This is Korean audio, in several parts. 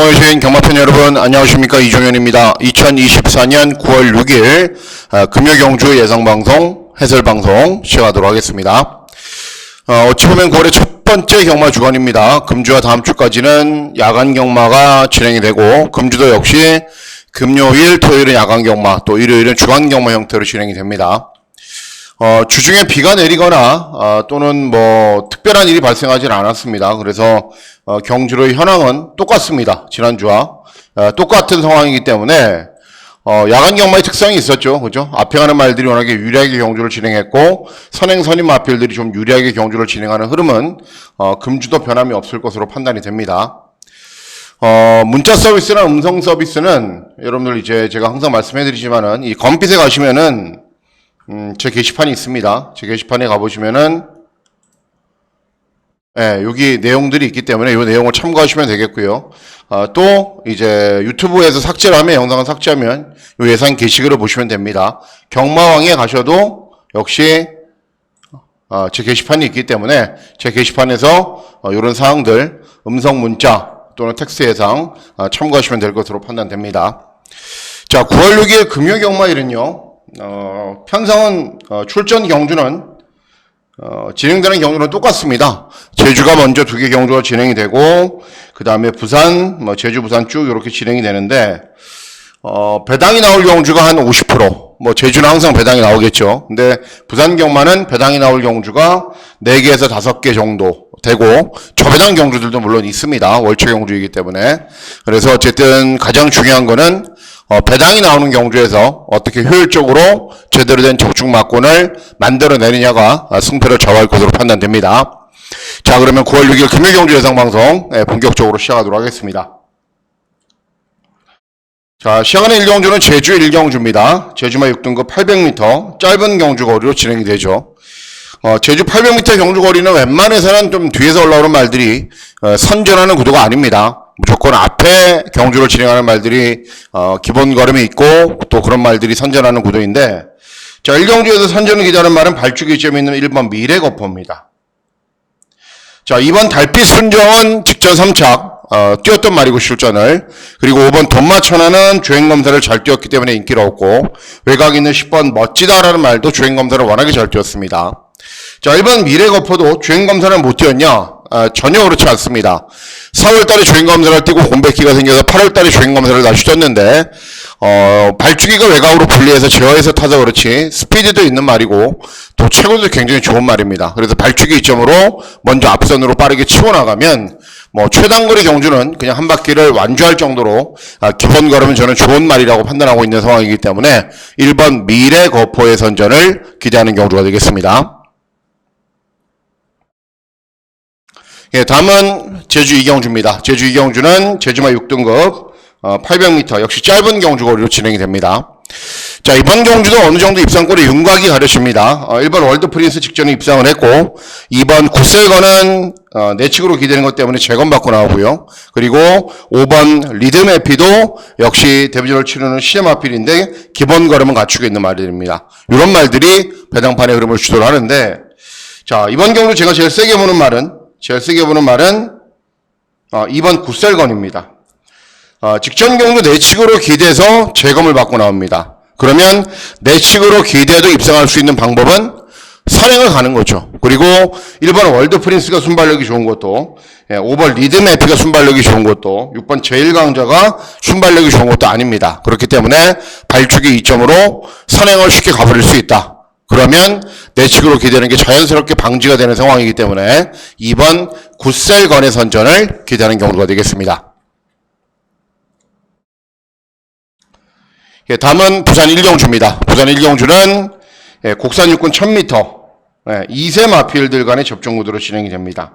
동호회주인 경마팬 여러분 안녕하십니까. 이종현입니다. 2024년 9월 6일 금요경주 예상방송 해설방송 시작하도록 하겠습니다. 어찌 보면 9월의 첫 번째 경마 주간입니다. 금주와 다음 주까지는 야간 경마가 진행이 되고 금주도 역시 금요일 토요일은 야간 경마, 또 일요일은 주간 경마 형태로 진행이 됩니다. 주중에 비가 내리거나 또는 뭐 특별한 일이 발생하지는 않았습니다. 그래서 경주의 현황은 똑같습니다. 지난주와 똑같은 상황이기 때문에 야간 경마의 특성이 있었죠. 그죠? 앞에 가는 말들이 워낙에 유리하게 경주를 진행했고 선행 선임 마필들이 좀 유리하게 경주를 진행하는 흐름은 금주도 변함이 없을 것으로 판단이 됩니다. 문자 서비스나 음성 서비스는 여러분들 이제 제가 항상 말씀해드리지만은 이 검빛에 가시면은 제 게시판이 있습니다. 제 게시판에 가보시면은 여기 내용들이 있기 때문에 이 내용을 참고하시면 되겠고요. 또 이제 유튜브에서 삭제를 하면, 영상을 삭제하면 이 예상 게시글을 보시면 됩니다. 경마왕에 가셔도 역시 제 게시판이 있기 때문에 제 게시판에서 이런 사항들 음성 문자 또는 텍스트 예상 참고하시면 될 것으로 판단됩니다. 자, 9월 6일 금요 경마일은요. 편성은 출전 경주는 진행되는 경주는 똑같습니다. 제주가 먼저 2개 경주가 진행이 되고 그 다음에 부산, 제주, 부산 쭉 이렇게 진행이 되는데 배당이 나올 경주가 한 50%, 제주는 항상 배당이 나오겠죠. 근데 부산 경마는 배당이 나올 경주가 4개에서 5개 정도 되고 저배당 경주들도 물론 있습니다. 월초 경주이기 때문에. 그래서 어쨌든 가장 중요한 거는 배당이 나오는 경주에서 어떻게 효율적으로 제대로 된 적중 막권을 만들어내느냐가 승패를 좌우할 것으로 판단됩니다. 자, 그러면 9월 6일 금요경주 예상방송 본격적으로 시작하도록 하겠습니다. 자, 시작하는 1경주는 제주 1경주입니다. 제주마 6등급 800m 짧은 경주 거리로 진행이 되죠. 제주 800m 경주 거리는 웬만해서는 좀 뒤에서 올라오는 말들이 선전하는 구도가 아닙니다. 무조건 앞에 경주를 진행하는 말들이 기본 걸음이 있고 또 그런 말들이 선전하는 구도인데, 자, 1경주에서 선전을 기다리는 말은 발주기 점에 있는 1번 미래거포입니다. 자, 2번 달빛 순정은 직전 3착 뛰었던 말이고 출전을, 그리고 5번 돈마천하는 주행검사를 잘 뛰었기 때문에 인기를 얻고, 외곽 있는 10번 멋지다라는 말도 주행검사를 워낙에 잘 뛰었습니다. 자, 1번 미래거포도 주행검사를 못 뛰었냐? 전혀 그렇지 않습니다. 4월달에 주행검사를 뛰고 공백기가 생겨서 8월달에 주행검사를 다시 뛰었는데 발주기가 외곽으로 분리해서 제어해서 타서 그렇지 스피드도 있는 말이고 또 체구도 굉장히 좋은 말입니다. 그래서 발주기 이점으로 먼저 앞선으로 빠르게 치고 나가면 최단거리 경주는 그냥 한 바퀴를 완주할 정도로 기본 걸음은 저는 좋은 말이라고 판단하고 있는 상황이기 때문에 1번 미래거포의 선전을 기대하는 경주가 되겠습니다. 다음은 제주 2경주입니다. 제주 2경주는 제주마 6등급 800m 역시 짧은 경주 거리로 진행이 됩니다. 자, 이번 경주도 어느 정도 입상권의 윤곽이 가려집니다. 1번 월드프린스 직전에 입상을 했고 2번 굿셀건은 내측으로 기대는 것 때문에 재검받고 나오고요. 그리고 5번 리드메피도 역시 데뷔전을 치르는 시네마필인데 기본 걸음은 갖추고 있는 말들입니다. 이런 말들이 배당판의 흐름을 주도를 하는데, 자, 이번 경주 제가 제일 세게 보는 말은 2번 굿셀건입니다. 직전 경주 내측으로 기대서 재검을 받고 나옵니다. 그러면 내측으로 기대도 입상할 수 있는 방법은 선행을 가는 거죠. 그리고 1번 월드프린스가 순발력이 좋은 것도, 5번 리드매피가 순발력이 좋은 것도, 6번 제1강자가 순발력이 좋은 것도 아닙니다. 그렇기 때문에 발주기 2점으로 선행을 쉽게 가버릴 수 있다. 그러면 내측으로 기대는 게 자연스럽게 방지가 되는 상황이기 때문에 2번 굿셀건의 선전을 기대하는 경우가 되겠습니다. 다음은 부산 1경주입니다. 부산 1경주는 곡산 육군 1000m 2세 마필들 간의 접종 구도로 진행이 됩니다.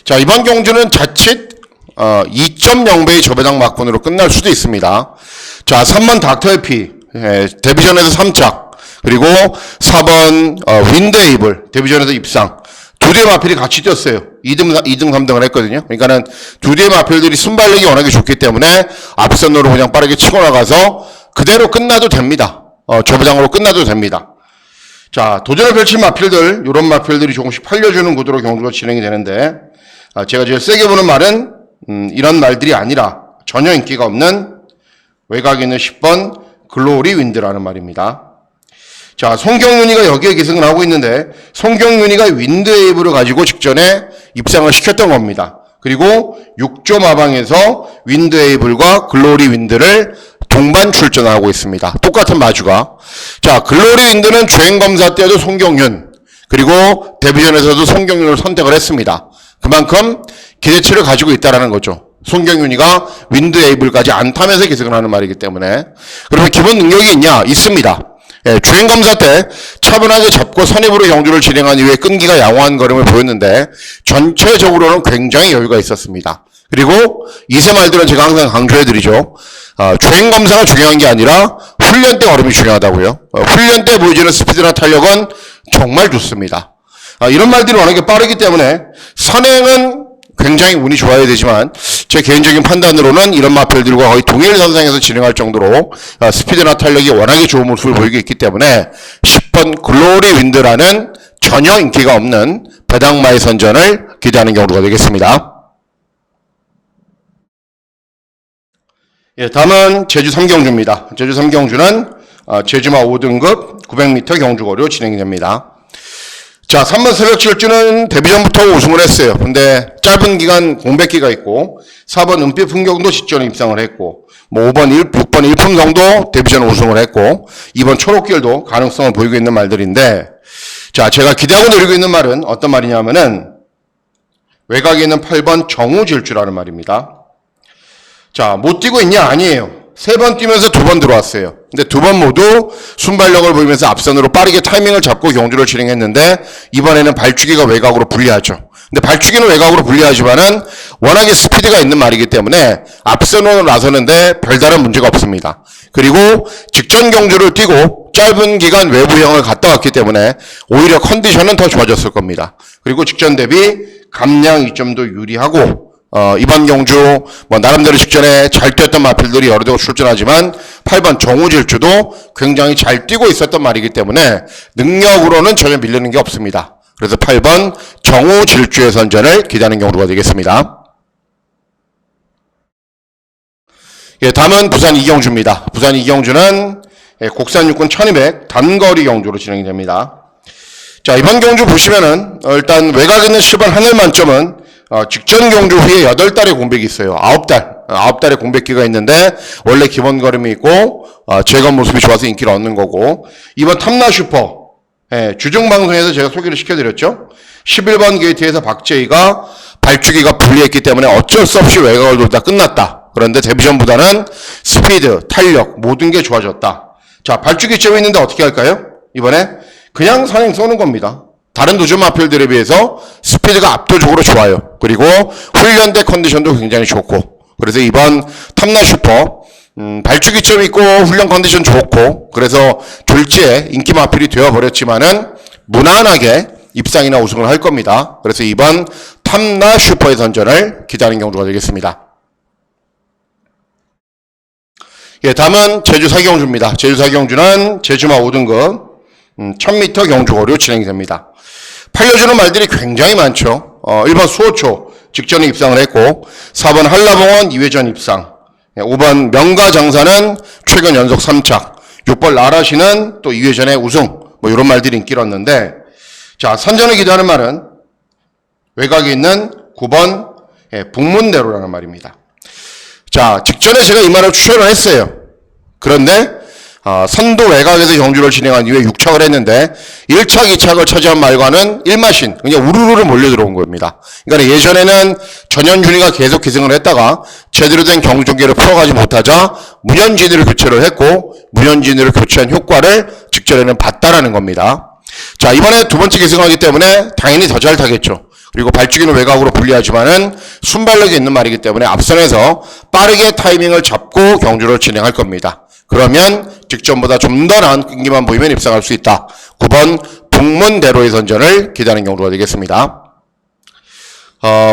자, 이번 경주는 자칫 2.0배의 저배당 막군으로 끝날 수도 있습니다. 자, 3번 닥터해피 데뷔전에서 3착, 그리고 4번 윈드에이블 데뷔전에서 입상, 2대의 마필이 같이 뛰었어요. 2등 3등을 했거든요. 그러니까는 2대의 마필들이 순발력이 워낙에 좋기 때문에 앞선으로 그냥 빠르게 치고 나가서 그대로 끝나도 됩니다. 저배당으로 끝나도 됩니다. 자, 도전을 펼칠 마필들, 이런 마필들이 조금씩 팔려주는 구도로 경주가 진행이 되는데, 제가 제일 세게 보는 말은 이런 말들이 아니라 전혀 인기가 없는 외곽에 있는 10번 글로리 윈드라는 말입니다. 자, 송경윤이가 여기에 기승을 하고 있는데 송경윤이가 윈드웨이브를 가지고 직전에 입상을 시켰던 겁니다. 그리고 6조 마방에서 윈드웨이블과 글로리 윈드를 동반 출전하고 있습니다. 똑같은 마주가. 자, 글로리 윈드는 주행검사 때도 송경윤, 그리고 데뷔전에서도 송경윤을 선택을 했습니다. 그만큼 기대치를 가지고 있다는 거죠. 송경윤이가 윈드웨이블까지 안 타면서 기승을 하는 말이기 때문에. 그러면 기본 능력이 있냐? 있습니다. 예, 주행검사 때 차분하게 잡고 선입으로 경주를 진행한 이후에 끈기가 양호한 걸음을 보였는데 전체적으로는 굉장히 여유가 있었습니다. 그리고 이세 말들은 제가 항상 강조해드리죠. 주행검사가 중요한 게 아니라 훈련 때 걸음이 중요하다고요. 훈련 때 보여주는 스피드나 탄력은 정말 좋습니다. 이런 말들이 워낙에 빠르기 때문에 선행은 굉장히 운이 좋아야 되지만 제 개인적인 판단으로는 이런 마필들과 거의 동일 선상에서 진행할 정도로 스피드나 탄력이 워낙에 좋은 모습을 보이고 있기 때문에 10번 글로리 윈드라는 전혀 인기가 없는 배당마의 선전을 기대하는 경우가 되겠습니다. 예, 다음은 제주 3경주입니다. 제주 3경주는 제주마 5등급 900m 경주거리로 진행이 됩니다. 자, 3번 새벽 질주는 데뷔전부터 우승을 했어요. 근데 짧은 기간 공백기가 있고 4번 은빛 풍경도 직전에 입상을 했고 5번 6번 1품성도 데뷔전 우승을 했고 2번 초록길도 가능성을 보이고 있는 말들인데, 자, 제가 기대하고 노리고 있는 말은 어떤 말이냐면은 외곽에 있는 8번 정우 질주라는 말입니다. 자, 못 뛰고 있냐? 아니에요. 3번 뛰면서 2번 들어왔어요. 근데 2번 모두 순발력을 보이면서 앞선으로 빠르게 타이밍을 잡고 경주를 진행했는데 이번에는 발주기가 외곽으로 불리하죠. 근데 발주기는 외곽으로 불리하지만은 워낙에 스피드가 있는 말이기 때문에 앞선으로 나서는데 별다른 문제가 없습니다. 그리고 직전 경주를 뛰고 짧은 기간 외부형을 갔다 왔기 때문에 오히려 컨디션은 더 좋아졌을 겁니다. 그리고 직전 대비 감량 이점도 유리하고 이번 경주 나름대로 직전에 잘 뛰었던 마필들이 여러 대 출전하지만 8번 정우질주도 굉장히 잘 뛰고 있었던 말이기 때문에 능력으로는 전혀 밀리는 게 없습니다. 그래서 8번 정우질주의 선전을 기대하는 경우가 되겠습니다. 예, 다음은 부산 이경주입니다. 부산 이경주는 국산 육군 1200 단거리 경주로 진행이 됩니다. 자, 이번 경주 보시면은 일단 외곽에 있는 10번 하늘 만점은 직전 경주 후에 8달의 공백이 있어요. 9달의 공백기가 있는데 원래 기본 걸음이 있고 제거 모습이 좋아서 인기를 얻는 거고, 이번 탐나 슈퍼 주중 방송에서 제가 소개를 시켜드렸죠. 11번 게이트에서 박재희가 발주기가 불리했기 때문에 어쩔 수 없이 외곽을 돌다 끝났다. 그런데 데뷔전보다는 스피드, 탄력 모든 게 좋아졌다. 자, 발주기점이 있는데 어떻게 할까요? 이번에 그냥 선행 쏘는 겁니다. 다른 도전 마필들에 비해서 스피드가 압도적으로 좋아요. 그리고 훈련대 컨디션도 굉장히 좋고, 그래서 이번 탐나 슈퍼 발주기점 있고 훈련 컨디션 좋고, 그래서 졸지에 인기 마필이 되어버렸지만은 무난하게 입상이나 우승을 할 겁니다. 그래서 이번 탐나 슈퍼의 선전을 기대하는 경주가 되겠습니다. 예, 다음은 제주 4경주입니다. 제주 4경주는 제주마 5등급 1000m 경주거리로 진행이 됩니다. 팔려주는 말들이 굉장히 많죠. 1번 수호초 직전에 입상을 했고, 4번 한라봉원 2회전 입상, 5번 명가장사는 최근 연속 3착, 6번 라라시는 또 2회전에 우승, 이런 말들이 인기를 얻는데, 자, 선전을 기대하는 말은 외곽에 있는 9번 북문대로라는 말입니다. 자, 직전에 제가 이 말을 추천을 했어요. 그런데 선도 외곽에서 경주를 진행한 이후에 6착을 했는데 1착, 2착을 차지한 말과는 1마신 그냥 우르르 몰려 들어온 겁니다. 그러니까 예전에는 전현준이가 계속 기승을 했다가 제대로 된 경주경기를 풀어가지 못하자 문현진이를 교체를 했고, 문현진이를 교체한 효과를 직전에는 봤다라는 겁니다. 자, 이번에 두 번째 기승하기 때문에 당연히 더 잘 타겠죠. 그리고 발주기는 외곽으로 불리하지만은 순발력이 있는 말이기 때문에 앞선에서 빠르게 타이밍을 잡고 경주를 진행할 겁니다. 그러면 직전보다 좀 더 나은 끈기만 보이면 입상할 수 있다. 9번 북문대로의 선전을 기대하는 경우가 되겠습니다.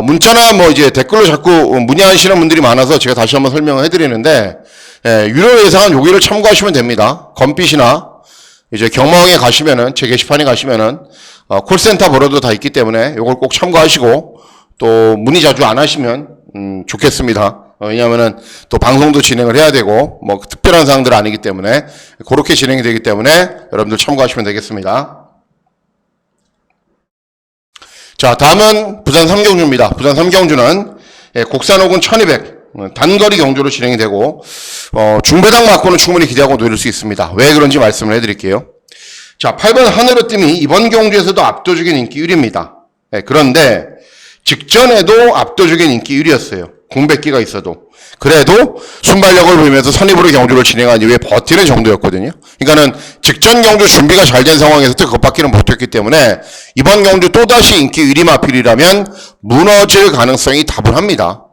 문자나 이제 댓글로 자꾸 문의하시는 분들이 많아서 제가 다시 한번 설명을 해드리는데, 유료 예상은 여기를 참고하시면 됩니다. 검빛이나 이제 경마왕에 가시면은, 제 게시판에 가시면은 콜센터 번호도 다 있기 때문에 이걸 꼭 참고하시고, 또 문의 자주 안 하시면 좋겠습니다. 왜냐하면은 또 방송도 진행을 해야 되고 뭐 특별한 사항들은 아니기 때문에 그렇게 진행이 되기 때문에 여러분들 참고하시면 되겠습니다. 자, 다음은 부산 3경주입니다. 부산 3경주는 국산 혹은 1200 단거리 경주로 진행이 되고 중배당 맞고는 충분히 기대하고 노릴 수 있습니다. 왜 그런지 말씀을 해드릴게요. 자, 8번 하늘의뜸이 이번 경주에서도 압도적인 인기 1위입니다. 그런데 직전에도 압도적인 인기 1위였어요. 공백기가 있어도. 그래도 순발력을 보이면서 선입으로 경주를 진행한 이후에 버티는 정도였거든요. 그러니까는 직전 경주 준비가 잘 된 상황에서 그것밖에는 못했기 때문에 이번 경주 또다시 인기 1위 마필이라면 무너질 가능성이 다분합니다.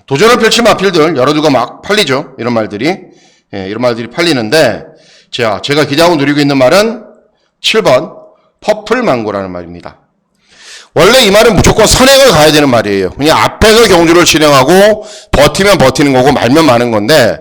도전을 펼친 마필들 열어두고 막 팔리죠. 이런 말들이. 이런 말들이 팔리는데 제가 기대하고 누리고 있는 말은 7번 퍼플망고라는 말입니다. 원래 이 말은 무조건 선행을 가야 되는 말이에요. 그냥 앞에서 경주를 진행하고 버티면 버티는 거고 말면 마는 건데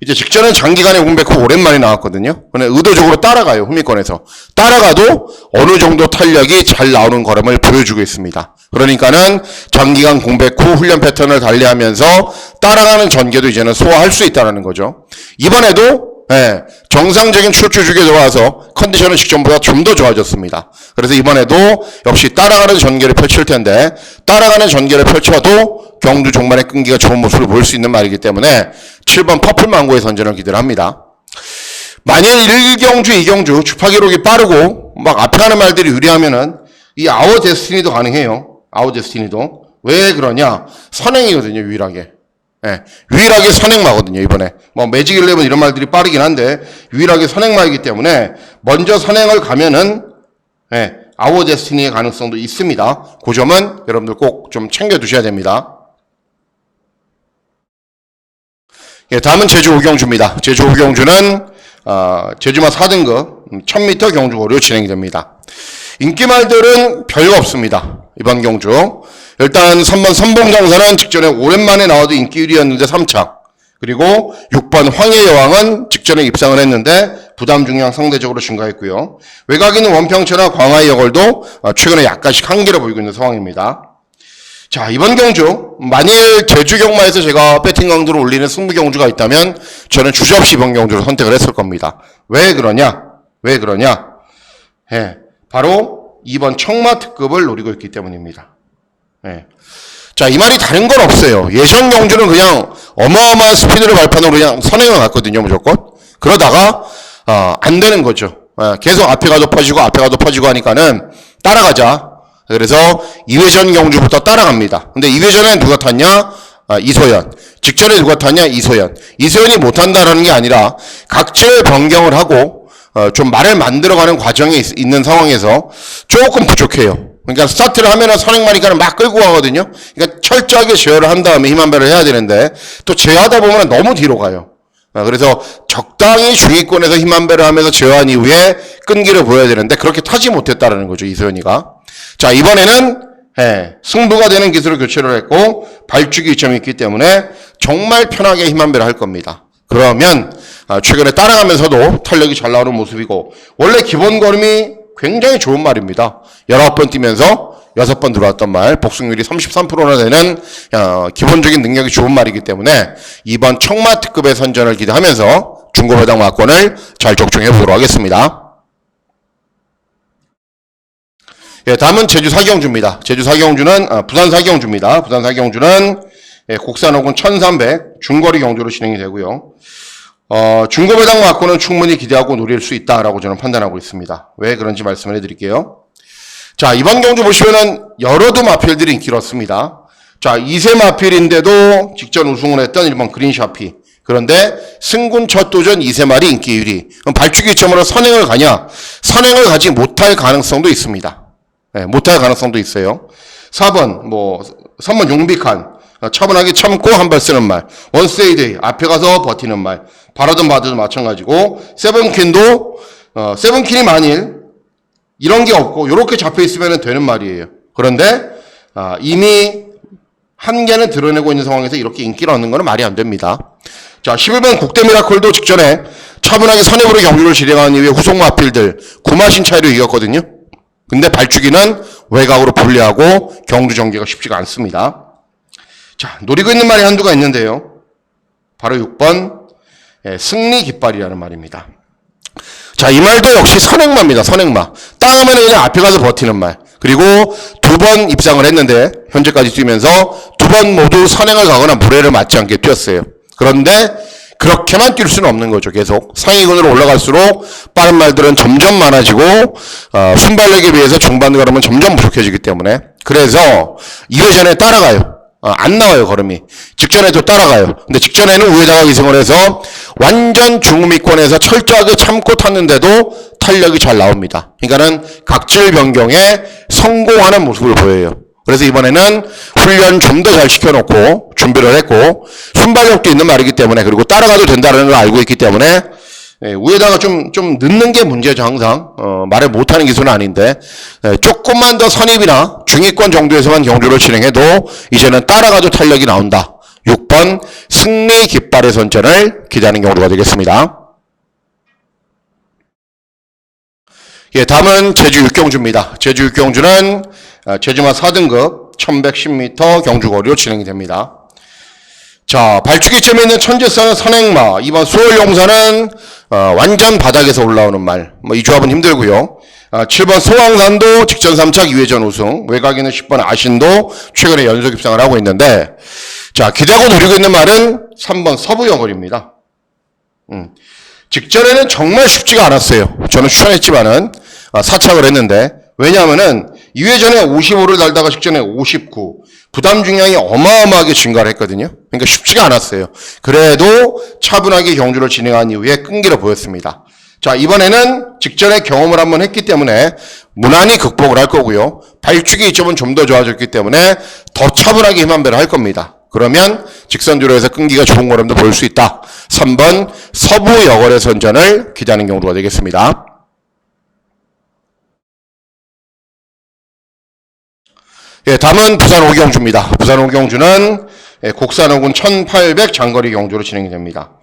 이제 직전은 장기간의 공백 후 오랜만에 나왔거든요. 근데 의도적으로 따라가요. 후미권에서. 따라가도 어느 정도 탄력이 잘 나오는 걸음을 보여주고 있습니다. 그러니까는 장기간 공백 후 훈련 패턴을 달리하면서 따라가는 전개도 이제는 소화할 수 있다는 거죠. 이번에도 정상적인 출주 주기에 들어와서 컨디션은 직전보다 좀 더 좋아졌습니다. 그래서 이번에도 역시 따라가는 전개를 펼칠 텐데 따라가는 전개를 펼쳐도 경주 종반의 끈기가 좋은 모습을 보일 수 있는 말이기 때문에 7번 퍼플망고의 선전을 기대를 합니다. 만일 1경주, 2경주 주파 기록이 빠르고 막 앞에 하는 말들이 유리하면은 이 아워 데스티니도 가능해요. 아워 데스티니도. 왜 그러냐? 선행이거든요, 유일하게. 유일하게 선행마거든요, 이번에. 뭐, 매직 11 이런 말들이 빠르긴 한데, 유일하게 선행마이기 때문에, 먼저 선행을 가면은, 아워 데스티니의 가능성도 있습니다. 그 점은 여러분들 꼭 좀 챙겨두셔야 됩니다. 다음은 제주 5경주입니다. 제주 5경주는, 제주마 4등급, 1000m 경주거리로 진행이 됩니다. 인기말들은 별거 없습니다. 이번 경주. 일단 3번 선봉장사는 직전에 오랜만에 나와도 인기 1위였는데 3착. 그리고 6번 황해여왕은 직전에 입상을 했는데 부담 중량 상대적으로 증가했고요. 외곽에는 원평체나 광화의 여걸도 최근에 약간씩 한계를 보이고 있는 상황입니다. 자, 이번 경주 만일 제주 경마에서 제가 배팅 강도를 올리는 승부 경주가 있다면 저는 주저없이 이번 경주를 선택을 했을 겁니다. 왜 그러냐? 바로 2번 청마 특급을 노리고 있기 때문입니다. 자, 이 말이 다른 건 없어요. 예선 경주는 그냥 어마어마한 스피드를 발판으로 그냥 선행을 갔거든요, 무조건. 그러다가 안 되는 거죠. 계속 앞에 가도 퍼지고 하니까는 따라가자. 그래서 2회전 경주부터 따라갑니다. 근데 2회전에 누가 탔냐? 이소연. 직전에 누가 탔냐? 이소연. 이소연이 못한다라는 게 아니라 각질 변경을 하고 좀 말을 만들어가는 과정에 있는 상황에서 조금 부족해요. 그러니까 스타트를 하면은 선행마니까는 막 끌고 가거든요. 그러니까 철저하게 제어를 한 다음에 힘안배를 해야 되는데 또 제어하다 보면 너무 뒤로 가요. 그래서 적당히 중위권에서 힘안배를 하면서 제어한 이후에 끈기를 보여야 되는데 그렇게 타지 못했다라는 거죠, 이소연이가. 자, 이번에는 승부가 되는 기술을 교체를 했고 발주기 이점이 있기 때문에 정말 편하게 힘안배를 할 겁니다. 그러면 최근에 따라가면서도 탄력이 잘 나오는 모습이고 원래 기본 걸음이 굉장히 좋은 말입니다. 19번 뛰면서 6번 들어왔던 말, 복승률이 33%나 되는 기본적인 능력이 좋은 말이기 때문에 이번 청마 특급의 선전을 기대하면서 중고배당 막권을 잘 적중해 보도록 하겠습니다. 다음은 제주 4경주입니다. 제주 4경주는 부산 4경주입니다. 부산 4경주는 국산 혹은 1300 중거리 경주로 진행이 되고요. 중고배당 맞고는 충분히 기대하고 노릴 수 있다라고 저는 판단하고 있습니다. 왜 그런지 말씀을 해드릴게요. 자, 이번 경주 보시면은 여러도 마필들이 인기를 얻습니다. 자, 2세 마필인데도 직전 우승을 했던 1번 그린샤피. 그런데 승군 첫 도전 2세 말이 인기 1위. 그럼 발주기 점으로 선행을 가냐? 선행을 가지 못할 가능성도 있습니다. 못할 가능성도 있어요. 3번 용비칸. 차분하게 참고 한 발 쓰는 말. 원세이데이. 앞에 가서 버티는 말. 바라든 마드도 마찬가지고. 세븐킨도, 세븐킨이 만일 이런 게 없고, 요렇게 잡혀 있으면 되는 말이에요. 그런데, 이미 한계는 드러내고 있는 상황에서 이렇게 인기를 얻는 거는 말이 안 됩니다. 자, 11번 국대 미라클도 직전에 차분하게 선행으로 경주를 진행한 이후에 후속 마필들 9마신 차이로 이겼거든요. 근데 발주기는 외곽으로 불리하고 경주 전개가 쉽지가 않습니다. 자, 노리고 있는 말이 한두가 있는데요. 바로 6번 승리 깃발이라는 말입니다. 자, 이 말도 역시 선행마입니다. 선행마. 땅하면 그냥 앞에 가서 버티는 말. 그리고 2번 입상을 했는데 현재까지 뛰면서 2번 모두 선행을 가거나 무례를 맞지 않게 뛰었어요. 그런데 그렇게만 뛸 수는 없는 거죠. 계속 상위군으로 올라갈수록 빠른 말들은 점점 많아지고 순발력에 비해서 중반 걸음은 점점 부족해지기 때문에 그래서 2회전에 따라가요. 안 나와요, 걸음이. 직전에도 따라가요. 근데 직전에는 우회다가 기승을 해서 완전 중후미권에서 철저하게 참고 탔는데도 탄력이 잘 나옵니다. 그러니까는 각질 변경에 성공하는 모습을 보여요. 그래서 이번에는 훈련 좀 더 잘 시켜놓고 준비를 했고 순발력도 있는 말이기 때문에 그리고 따라가도 된다는 걸 알고 있기 때문에 우에다가 좀 늦는 게 문제죠, 항상. 말을 못하는 기술은 아닌데, 조금만 더 선입이나 중위권 정도에서만 경주를 진행해도, 이제는 따라가도 탄력이 나온다. 6번, 승리 깃발의 선전을 기대하는 경주가 되겠습니다. 예, 다음은 제주 육경주입니다. 제주 육경주는, 제주마 4등급 1110m 경주거리로 진행이 됩니다. 자, 발주기점에 있는 천재성은 선행마. 이번 수월용사는 완전 바닥에서 올라오는 말. 이 조합은 힘들고요. 7번 소왕산도 직전 3착 2회전 우승. 외곽에는 10번 아신도 최근에 연속 입상을 하고 있는데, 자, 기대하고 노리고 있는 말은 3번 서부여걸입니다. 직전에는 정말 쉽지가 않았어요. 저는 추천했지만은 4착을 했는데, 왜냐하면은 2회전에 55를 달다가 직전에 59. 부담 중량이 어마어마하게 증가를 했거든요. 그러니까 쉽지가 않았어요. 그래도 차분하게 경주를 진행한 이후에 끈기를 보였습니다. 자, 이번에는 직전에 경험을 한번 했기 때문에 무난히 극복을 할 거고요. 발주기 이점은 좀 더 좋아졌기 때문에 더 차분하게 힘 한 배를 할 겁니다. 그러면 직선주로에서 끈기가 좋은 걸음도 볼 수 있다. 3번 서부여걸의 선전을 기대하는 경우가 되겠습니다. 예, 다음은 부산 오경주입니다. 부산 오경주는 곡산호군 1800 장거리 경주로 진행이 됩니다.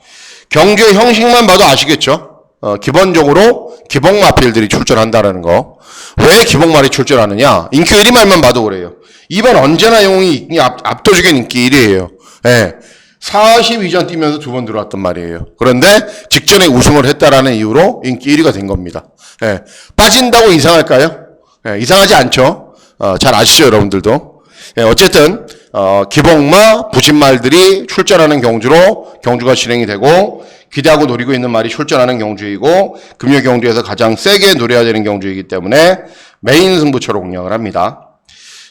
경주의 형식만 봐도 아시겠죠? 기본적으로 기복마필들이 출전한다는 거. 왜 기복말이 출전하느냐? 인기 1위 말만 봐도 그래요. 이번 언제나 영웅이 압도적인 인기 1위예요. 예. 42전 뛰면서 2번 들어왔단 말이에요. 그런데 직전에 우승을 했다라는 이유로 인기 1위가 된 겁니다. 예. 빠진다고 이상할까요? 예, 이상하지 않죠? 잘 아시죠, 여러분들도. 예, 어쨌든 기복마, 부신말들이 출전하는 경주로 경주가 진행이 되고 기대하고 노리고 있는 말이 출전하는 경주이고 금요 경주에서 가장 세게 노려야 되는 경주이기 때문에 메인 승부처로 공략을 합니다.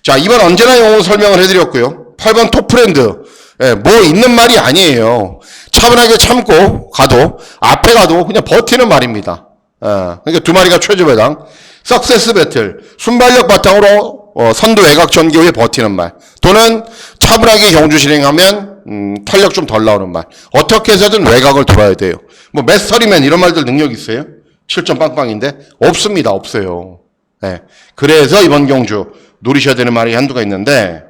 자, 이번 언제나 영웅 설명을 해드렸고요. 8번 톱프렌드. 예, 뭐 있는 말이 아니에요. 차분하게 참고 가도 앞에 가도 그냥 버티는 말입니다. 그러니까 두 마리가 최저배당. 석세스 배틀, 순발력 바탕으로 선두 외곽 전개 후에 버티는 말. 또는 차분하게 경주 진행하면 탄력 좀 덜 나오는 말. 어떻게 해서든 외곽을 돌아야 돼요. 뭐 메스터리맨 이런 말들 능력 있어요? 7점 빵빵인데? 없습니다. 없어요. 네. 그래서 이번 경주 노리셔야 되는 말이 한두가 있는데,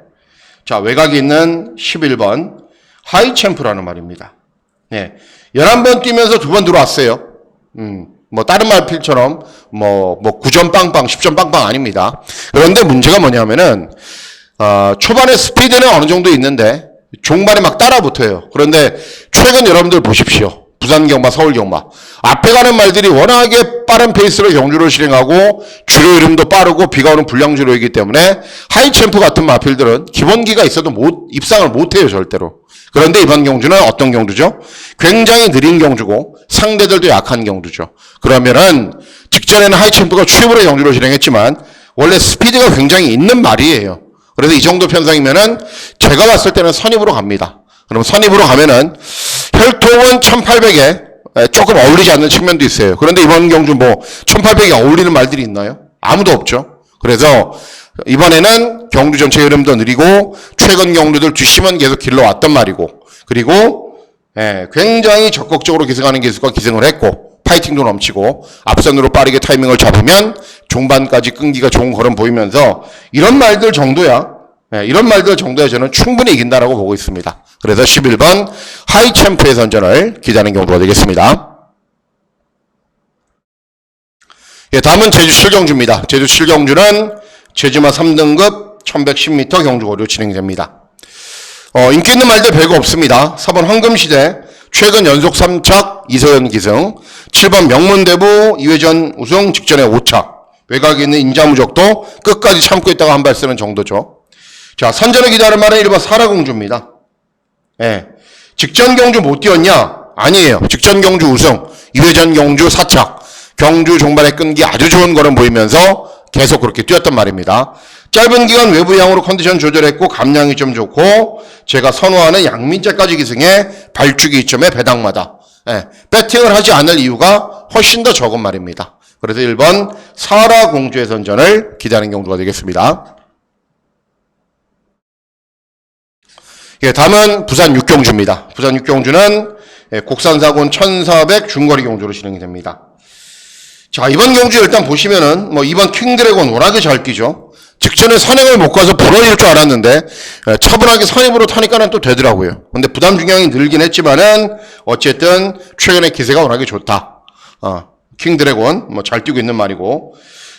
자, 외곽에 있는 11번 하이챔프라는 말입니다. 네. 11번 뛰면서 2번 들어왔어요. 뭐 다른 말필처럼 뭐 9점 빵빵, 10점 빵빵 아닙니다. 그런데 문제가 뭐냐면은 초반에 스피드는 어느 정도 있는데 종반에 막 따라붙어요. 그런데 최근 여러분들 보십시오. 부산 경마, 서울 경마. 앞에 가는 말들이 워낙에 빠른 페이스로 경주를 실행하고 주로 이름도 빠르고 비가 오는 불량주로이기 때문에 하이챔프 같은 마필들은 기본기가 있어도 입상을 못해요, 절대로. 그런데 이번 경주는 어떤 경주죠? 굉장히 느린 경주고 상대들도 약한 경주죠. 그러면은 직전에는 하이챔프가 최불의 경주를 진행했지만 원래 스피드가 굉장히 있는 말이에요. 그래서 이 정도 편성이면은 제가 봤을 때는 선입으로 갑니다. 그럼 선입으로 가면은 혈통은 1800에 조금 어울리지 않는 측면도 있어요. 그런데 이번 경주 뭐 1800에 어울리는 말들이 있나요? 아무도 없죠. 그래서 이번에는 경주 전체 흐름도 느리고 최근 경주들 뒷심은 계속 길러왔단 말이고 그리고 굉장히 적극적으로 기승하는 기술과 기승을 했고 파이팅도 넘치고 앞선으로 빠르게 타이밍을 잡으면 종반까지 끈기가 좋은 걸음 보이면서 이런 말들 정도야 저는 충분히 이긴다라고 보고 있습니다. 그래서 11번 하이챔프의 선전을 기대하는 경우가 되겠습니다. 예, 다음은 제주 7경주입니다. 제주 7경주는 제주마 3등급 1110m 경주거리로 진행됩니다. 인기 있는 말들 별거 없습니다. 4번 황금시대, 최근 연속 3착 이서연 기승, 7번 명문대부 2회전 우승 직전에 5착, 외곽에 있는 인자무적도 끝까지 참고 있다가 한 발 쓰는 정도죠. 자, 선전을 기다리는 말은 1번 사라공주입니다. 예. 직전 경주 못 뛰었냐? 아니에요. 직전 경주 우승, 2회전 경주 4착, 경주 종반의 끈기 아주 좋은 걸음 보이면서 계속 그렇게 뛰었단 말입니다. 짧은 기간 외부향으로 컨디션 조절했고 감량이 좀 좋고 제가 선호하는 양민재까지 기승해 발주기 이점에 배당마다 배팅을 하지 않을 이유가 훨씬 더 적은 말입니다. 그래서 1번 사라공주의 선전을 기다리는 경주가 되겠습니다. 예, 다음은 부산 육경주입니다. 부산 육경주는 곡산사군 1400 중거리 경주로 진행이 됩니다. 자, 이번 경주 일단 보시면은 이번 킹드래곤 워낙에 잘 뛰죠. 직전에 선행을 못 가서 불어일 줄 알았는데 차분하게 선입으로 타니까는 또 되더라고요. 근데 부담 중량이 늘긴 했지만은 어쨌든 최근에 기세가 워낙에 좋다. 킹드래곤 잘 뛰고 있는 말이고.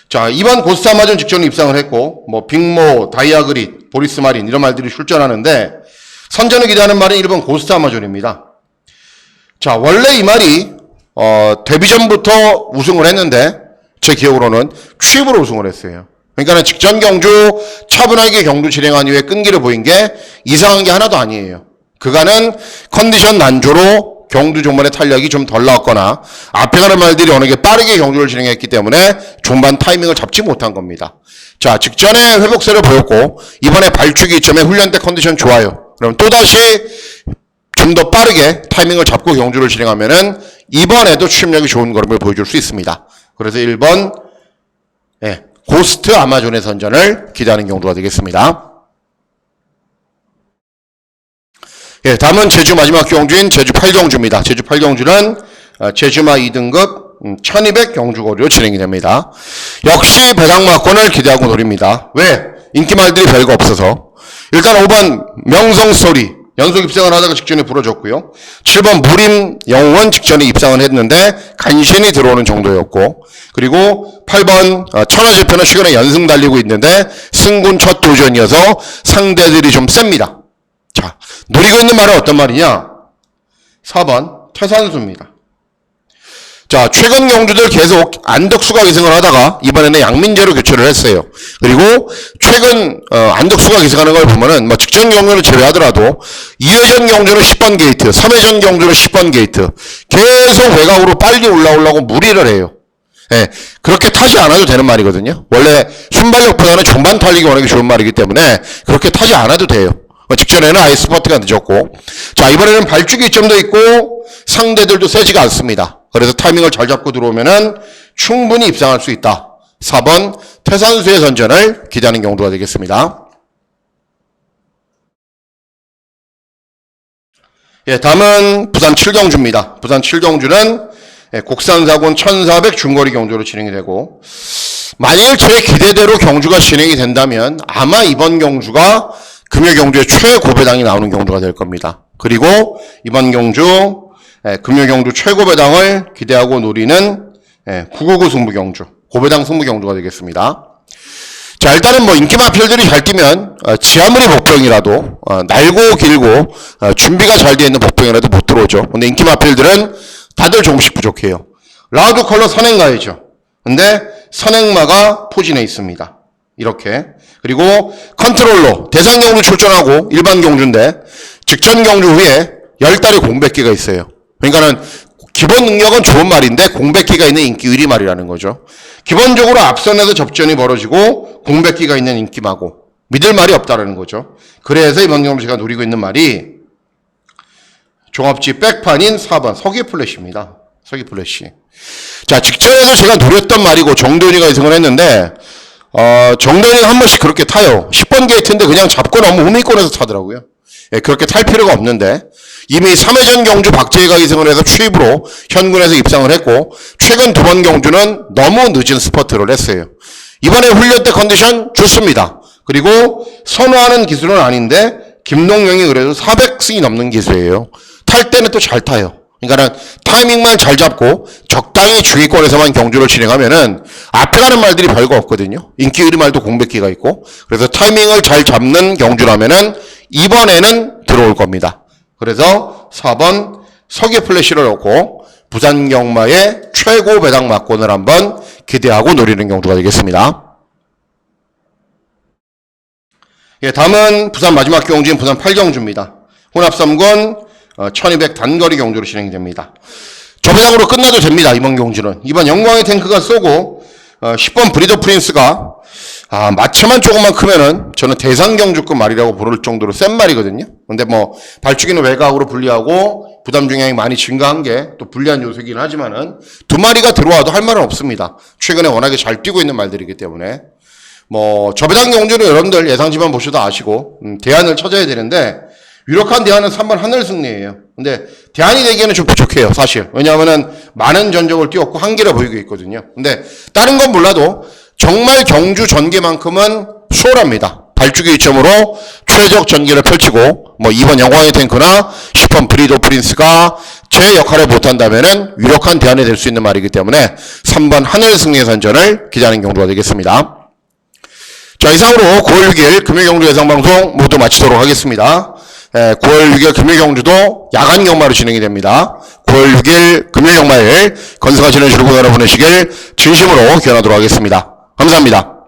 자, 이번 고스타마존 직전에 입상을 했고 빅모, 다이아그릿, 보리스 마린 이런 말들이 출전하는데 선전을 기대하는 말은 1번 고스타마존입니다. 자, 원래 이 말이 데뷔 전부터 우승을 했는데 제 기억으로는 취입으로 우승을 했어요. 그러니까 직전 경주 차분하게 경주 진행한 이후에 끈기를 보인 게 이상한 게 하나도 아니에요. 그간은 컨디션 난조로 경주 종반의 탄력이 좀 덜 나왔거나 앞에 가는 말들이 어느 게 빠르게 경주를 진행했기 때문에 종반 타이밍을 잡지 못한 겁니다. 자, 직전에 회복세를 보였고 이번에 발주기 이점에 훈련 때 컨디션 좋아요. 그럼 또다시 좀 더 빠르게 타이밍을 잡고 경주를 진행하면은 이번에도 취입력이 좋은 걸음을 보여줄 수 있습니다. 그래서 1번 고스트 아마존의 선전을 기대하는 경주가 되겠습니다. 예, 다음은 제주 마지막 경주인 제주 8경주입니다. 제주 8경주는 제주마 2등급 1200 경주거리로 진행이 됩니다. 역시 배당마권을 기대하고 노립니다. 왜? 인기말들이 별거 없어서. 일단 5번 명성스토리 연속 입상을 하다가 직전에 부러졌고요. 7번 무림 영웅은 직전에 입상을 했는데 간신히 들어오는 정도였고, 그리고 8번 천하제표는 최근에 연승 달리고 있는데 승군 첫 도전이어서 상대들이 좀 셉니다. 자, 노리고 있는 말은 어떤 말이냐? 4번 태산수입니다. 자, 최근 경주들 계속 안덕수가 기승을 하다가 이번에는 양민재로 교체를 했어요. 그리고 최근 안덕수가 기승하는 걸 보면은 직전 경주를 제외하더라도 2회전 경주는 10번 게이트, 3회전 경주는 10번 게이트 계속 외곽으로 빨리 올라오려고 무리를 해요. 예, 그렇게 타지 않아도 되는 말이거든요. 원래 순발력보다는 종반 달리기 워낙에 좋은 말이기 때문에 그렇게 타지 않아도 돼요. 직전에는 아예 스퍼트가 늦었고, 자, 이번에는 발주기 점도 있고 상대들도 세지가 않습니다. 그래서 타이밍을 잘 잡고 들어오면은 충분히 입상할 수 있다. 4번 태산수의 선전을 기대하는 경우가 되겠습니다. 예, 다음은 부산 7경주입니다. 부산 7경주는 곡산사군 1400 중거리 경주로 진행이 되고, 만일 제 기대대로 경주가 진행이 된다면 아마 이번 경주가 금요 경주의 최고배당이 나오는 경주가 될 겁니다. 그리고 이번 경주 금요 경주 최고배당을 기대하고 노리는 999 승부경주, 고배당 승부경주가 되겠습니다. 자, 일단은 인기 마필들이 잘 뛰면 지하물의 복병이라도 날고 길고 준비가 잘 되어 있는 복병이라도 못 들어오죠. 근데 인기 마필들은 다들 조금씩 부족해요. 라우드 컬러 선행가이죠. 근데 선행마가 포진해 있습니다. 이렇게. 그리고 컨트롤러 대상 경주 출전하고 일반 경주인데 직전 경주 후에 10달의 공백기가 있어요. 그러니까는 기본 능력은 좋은 말인데 공백기가 있는 인기 1위 말이라는 거죠. 기본적으로 앞선에서 접전이 벌어지고 공백기가 있는 인기마고 믿을 말이 없다라는 거죠. 그래서 이번 경주 제가 노리고 있는 말이 종합지 백판인 4번 서기 플래시입니다. 서기 플래시. 자, 직전에도 제가 노렸던 말이고 정도현이가 이승을 했는데 정도현이가 한 번씩 그렇게 타요. 10번 게이트인데 그냥 잡고 너무 후미권에서 타더라고요. 예, 그렇게 탈 필요가 없는데 이미 3회전 경주 박재희가 이승을 해서 취입으로 현군에서 입상을 했고 최근 2번 경주는 너무 늦은 스퍼트를 했어요. 이번에 훈련 때 컨디션 좋습니다. 그리고 선호하는 기술은 아닌데 김동영이 그래도 400승이 넘는 기수예요. 탈 때는 또 잘 타요. 그러니까 타이밍만 잘 잡고 적당히 주기권에서만 경주를 진행하면은 앞에 가는 말들이 별거 없거든요. 인기 1위 말도 공백기가 있고 그래서 타이밍을 잘 잡는 경주라면은 이번에는 들어올 겁니다. 그래서 4번 석유 플래시를 넣고 부산 경마의 최고 배당 막권을 한번 기대하고 노리는 경주가 되겠습니다. 예, 다음은 부산 마지막 경주인 부산 8경주입니다. 혼합 3권 1200 단거리 경주로 진행됩니다. 저배당으로 끝나도 됩니다. 이번 경주는. 이번 영광의 탱크가 쏘고 10번 브리더 프린스가 마체만 조금만 크면은 저는 대상 경주급 말이라고 부를 정도로 센 말이거든요. 근데 뭐 발주기는 외곽으로 분리하고 부담 중량이 많이 증가한 게 또 불리한 요소이긴 하지만은 두 마리가 들어와도 할 말은 없습니다. 최근에 워낙에 잘 뛰고 있는 말들이기 때문에 뭐 저배당 경주는 여러분들 예상지만 보셔도 아시고 대안을 찾아야 되는데 유력한 대안은 3번 하늘승리예요. 근데 대안이 되기에는 좀 부족해요, 사실. 왜냐하면은 많은 전적을 뛰었고 한계를 보이고 있거든요. 근데 다른 건 몰라도 정말 경주 전개만큼은 수월합니다. 발주기 위점으로 최적 전개를 펼치고 뭐 2번 영광의 탱크나 10번 브리더 프린스가 제 역할을 못한다면은 유력한 대안이 될 수 있는 말이기 때문에 3번 하늘승리의 선전을 기대하는 경주가 되겠습니다. 자, 이상으로 9월 6일 금요경주 예상방송 모두 마치도록 하겠습니다. 9월 6일 금요경주도 야간 경마로 진행이 됩니다. 9월 6일 금요경마일 건승하시는 즐거운 하루 보내시길 진심으로 기원하도록 하겠습니다. 감사합니다.